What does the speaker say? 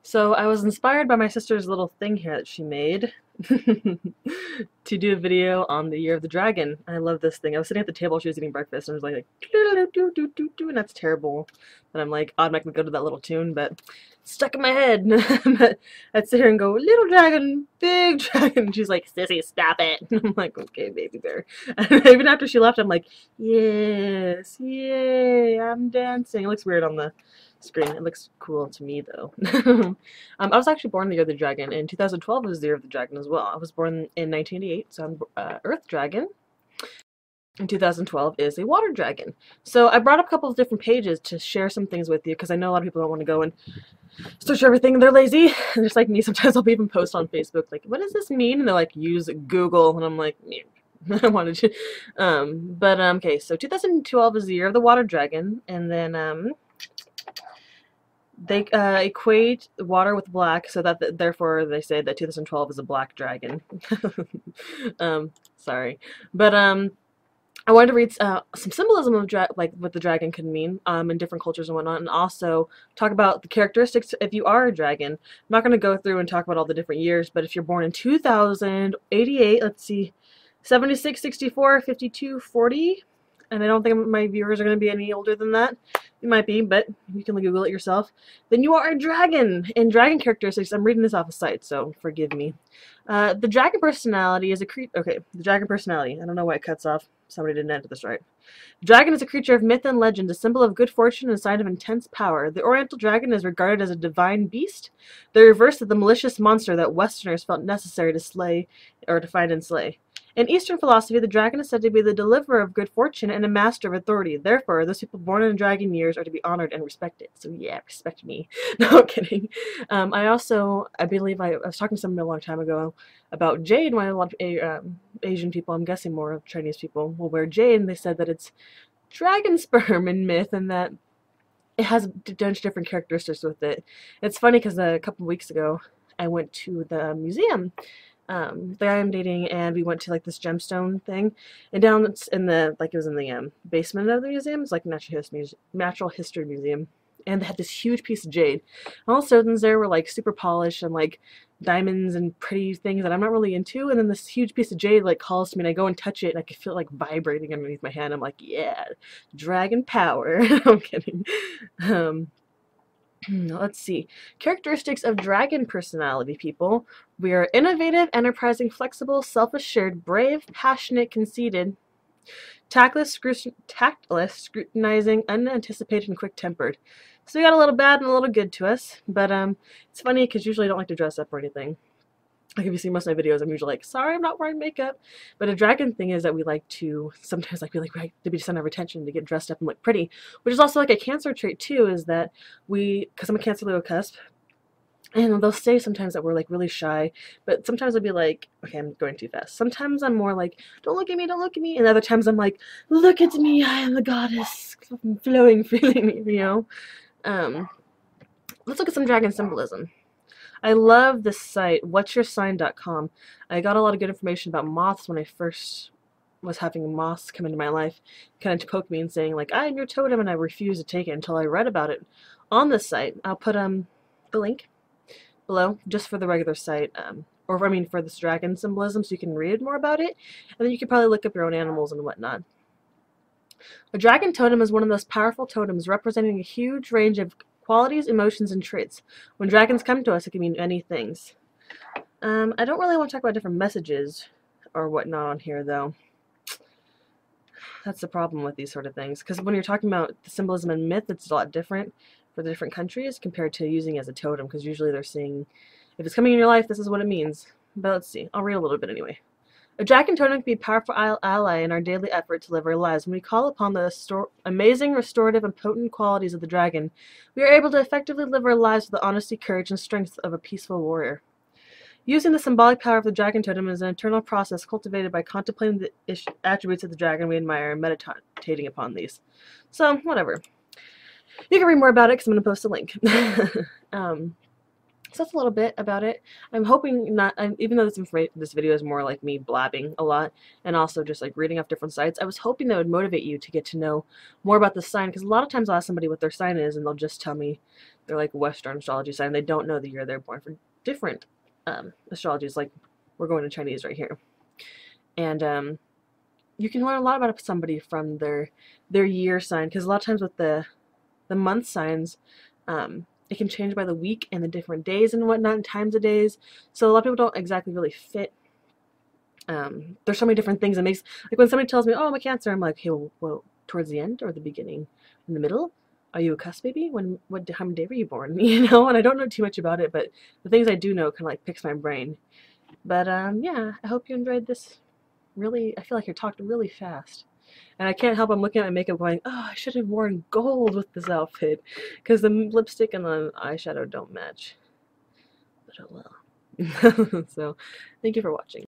So I was inspired by my sister's little thing here that she made to do a video on the Year of the Dragon. I love this thing. I was sitting at the table, she was eating breakfast, and I was like, and that's terrible. And I'm like, automatically go to that little tune, but it's stuck in my head. But I'd sit here and go, little dragon, big dragon. She's like, sissy, stop it. And I'm like, okay, baby bear. And even after she left, I'm like, yes, yay, I'm dancing. It looks weird on the screen. It looks cool to me though. I was actually born the year of the dragon. In 2012 was the year of the dragon as well. I was born in 1988, so I'm Earth Dragon. In 2012 is a water dragon. So I brought up a couple of different pages to share some things with you because I know a lot of people don't want to go and search everything. They're lazy. And just like me, sometimes I'll even post on Facebook like, what does this mean? And they're like, use Google. And I'm like, yeah. I wanted to. Okay, so 2012 is the year of the water dragon. And then they equate water with black, so that therefore they say that 2012 is a black dragon. Sorry, but I wanted to read some symbolism of like what the dragon could mean in different cultures and whatnot, and also talk about the characteristics if you are a dragon. I'm not going to go through and talk about all the different years, but if you're born in 2000, 88, let's see, 76, 64, 52, 40. And I don't think my viewers are going to be any older than that. You might be, but you can Google it yourself. Then you are a dragon. In dragon characteristics, I'm reading this off a site, so forgive me. The dragon personality is a creature. Okay, the dragon personality. I don't know why it cuts off. Somebody didn't enter this right. The dragon is a creature of myth and legend, a symbol of good fortune and a sign of intense power. The Oriental dragon is regarded as a divine beast, the reverse of the malicious monster that Westerners felt necessary to slay or to find and slay. In Eastern philosophy, the dragon is said to be the deliverer of good fortune and a master of authority. Therefore, those people born in dragon years are to be honored and respected. So yeah, respect me. No, I'm kidding. I believe I was talking to someone a long time ago about jade. Why a lot of Asian people, I'm guessing more of Chinese people, will wear jade, and they said that it's dragon sperm in myth, and that it has a bunch of different characteristics with it. It's funny because a couple of weeks ago, I went to the museum. The guy I'm dating, and we went to like this gemstone thing, and down in the it was in the basement of the museum. It's like natural history museum, and they had this huge piece of jade. And all the stones there were like super polished and like diamonds and pretty things that I'm not really into. And then this huge piece of jade like calls to me, and I go and touch it, and I can feel it like vibrating underneath my hand. I'm like, yeah, dragon power. I'm kidding. Let's see. Characteristics of dragon personality, people. We are innovative, enterprising, flexible, self-assured, brave, passionate, conceited, tactless, scrutinizing, unanticipated, and quick-tempered. So we got a little bad and a little good to us, but it's funny because usually I don't like to dress up or anything. Like if you see most of my videos, I'm usually like, sorry, I'm not wearing makeup. But a dragon thing is that we like to sometimes like we like to be the center of attention, to get dressed up and look pretty, which is also like a Cancer trait too. Is that because I'm a Cancer Leo cusp, and they'll say sometimes that we're like really shy, but sometimes I'll be like, okay, I'm going too fast. Sometimes I'm more like, don't look at me, don't look at me, and other times I'm like, look at me, I am the goddess, flowing, feeling me, you know. Let's look at some dragon symbolism. I love this site, whatsyoursign.com. I got a lot of good information about moths when I first was having moths come into my life, kind of poke me and saying like, I am your totem, and I refused to take it until I read about it on this site. I'll put the link below just for the regular site, or I mean for this dragon symbolism, so you can read more about it, and then you can probably look up your own animals and whatnot. A dragon totem is one of those powerful totems representing a huge range of qualities, emotions, and traits. When dragons come to us, it can mean many things. I don't really want to talk about different messages or whatnot on here, though. That's the problem with these sort of things, because when you're talking about the symbolism and myth, it's a lot different for the different countries compared to using it as a totem, because usually they're saying, if it's coming in your life, this is what it means. But let's see. I'll read a little bit anyway. A dragon totem can be a powerful ally in our daily effort to live our lives. When we call upon the amazing, restorative, and potent qualities of the dragon, we are able to effectively live our lives with the honesty, courage, and strength of a peaceful warrior. Using the symbolic power of the dragon totem is an internal process cultivated by contemplating the attributes of the dragon we admire and meditating upon these. So, whatever. You can read more about it because I'm going to post a link. So that's a little bit about it. I'm hoping not, even though this video is more like me blabbing a lot and also just like reading off different sites, I was hoping that would motivate you to get to know more about the sign, because a lot of times I'll ask somebody what their sign is and they'll just tell me they're like Western astrology sign. They don't know the year they're born for different astrologies. Like we're going to Chinese right here, and you can learn a lot about somebody from their year sign, because a lot of times with the month signs, it can change by the week and the different days and whatnot and times of days. So a lot of people don't exactly really fit. There's so many different things that makes, like when somebody tells me, oh, I'm a Cancer, I'm like, hey, well, towards the end or the beginning, in the middle? Are you a cusp baby? How many day were you born? You know, and I don't know too much about it, but the things I do know kind of like picks my brain. But yeah, I hope you enjoyed this. Really, I feel like I talked really fast. And I can't help, I'm looking at my makeup going, oh, I should have worn gold with this outfit, because the lipstick and the eyeshadow don't match. But oh well. So, thank you for watching.